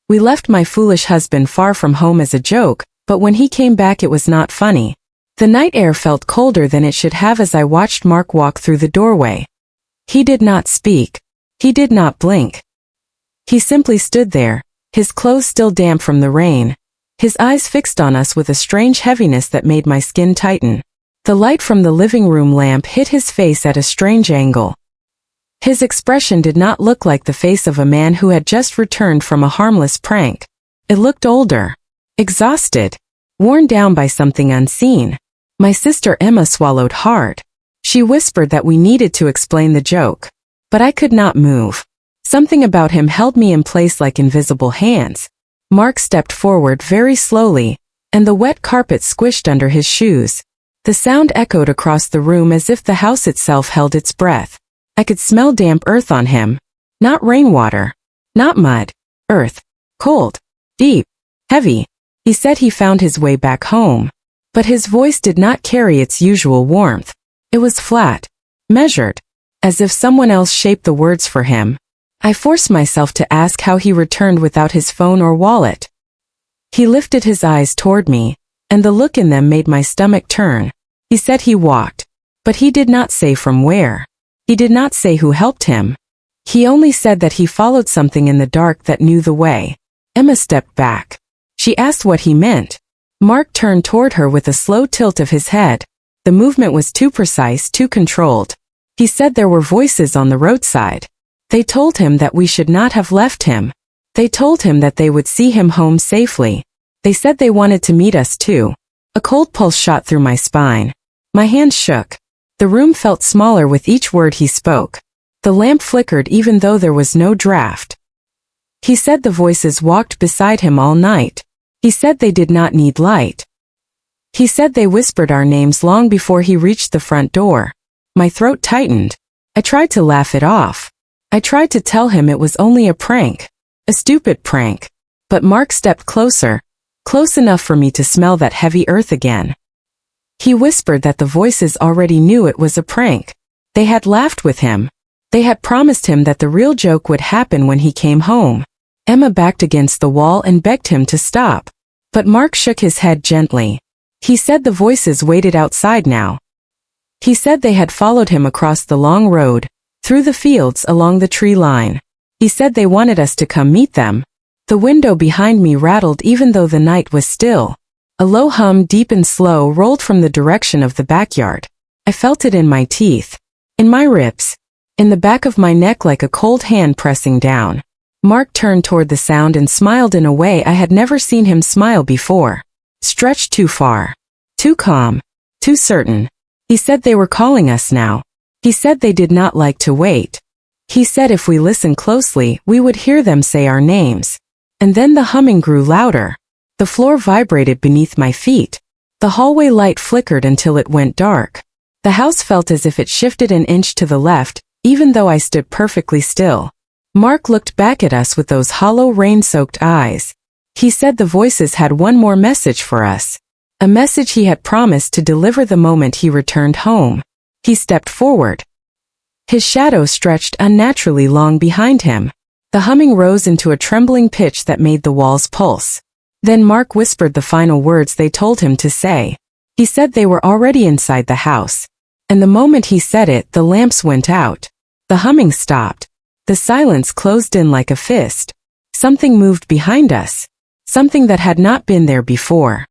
We left my foolish husband far from home as a joke, but when he came back it was not funny. The night air felt colder than it should have as I watched Mark walk through the doorway. He did not speak. He did not blink. He simply stood there, his clothes still damp from the rain, his eyes fixed on us with a strange heaviness that made my skin tighten. The light from the living room lamp hit his face at a strange angle. His expression did not look like the face of a man who had just returned from a harmless prank. It looked older, exhausted, worn down by something unseen. My sister Emma swallowed hard. She whispered that we needed to explain the joke. But I could not move. Something about him held me in place like invisible hands. Mark stepped forward very slowly, and the wet carpet squished under his shoes. The sound echoed across the room as if the house itself held its breath. I could smell damp earth on him. Not rainwater. Not mud. Earth. Cold. Deep. Heavy. He said he found his way back home. But his voice did not carry its usual warmth. It was flat. Measured. As if someone else shaped the words for him. I forced myself to ask how he returned without his phone or wallet. He lifted his eyes toward me, and the look in them made my stomach turn. He said he walked, but he did not say from where. He did not say who helped him. He only said that he followed something in the dark that knew the way. Emma stepped back. She asked what he meant. Mark turned toward her with a slow tilt of his head. The movement was too precise, too controlled. He said there were voices on the roadside. They told him that we should not have left him. They told him that they would see him home safely. They said they wanted to meet us too. A cold pulse shot through my spine. My hands shook. The room felt smaller with each word he spoke. The lamp flickered even though there was no draft. He said the voices walked beside him all night. He said they did not need light. He said they whispered our names long before he reached the front door. My throat tightened. I tried to laugh it off. I tried to tell him it was only a prank. A stupid prank. But Mark stepped closer. Close enough for me to smell that heavy earth again. He whispered that the voices already knew it was a prank. They had laughed with him. They had promised him that the real joke would happen when he came home. Emma backed against the wall and begged him to stop. But Mark shook his head gently. He said the voices waited outside now. He said they had followed him across the long road, through the fields along the tree line. He said they wanted us to come meet them. The window behind me rattled even though the night was still. A low hum, deep and slow, rolled from the direction of the backyard. I felt it in my teeth, in my ribs, in the back of my neck like a cold hand pressing down. Mark turned toward the sound and smiled in a way I had never seen him smile before. Stretched too far. Too calm. Too certain. He said they were calling us now. He said they did not like to wait. He said if we listened closely, we would hear them say our names. And then the humming grew louder. The floor vibrated beneath my feet. The hallway light flickered until it went dark. The house felt as if it shifted an inch to the left, even though I stood perfectly still. Mark looked back at us with those hollow, rain-soaked eyes. He said the voices had one more message for us. A message he had promised to deliver the moment he returned home. He stepped forward. His shadow stretched unnaturally long behind him. The humming rose into a trembling pitch that made the walls pulse. Then Mark whispered the final words they told him to say. He said they were already inside the house. And the moment he said it, the lamps went out. The humming stopped. The silence closed in like a fist. Something moved behind us. Something that had not been there before.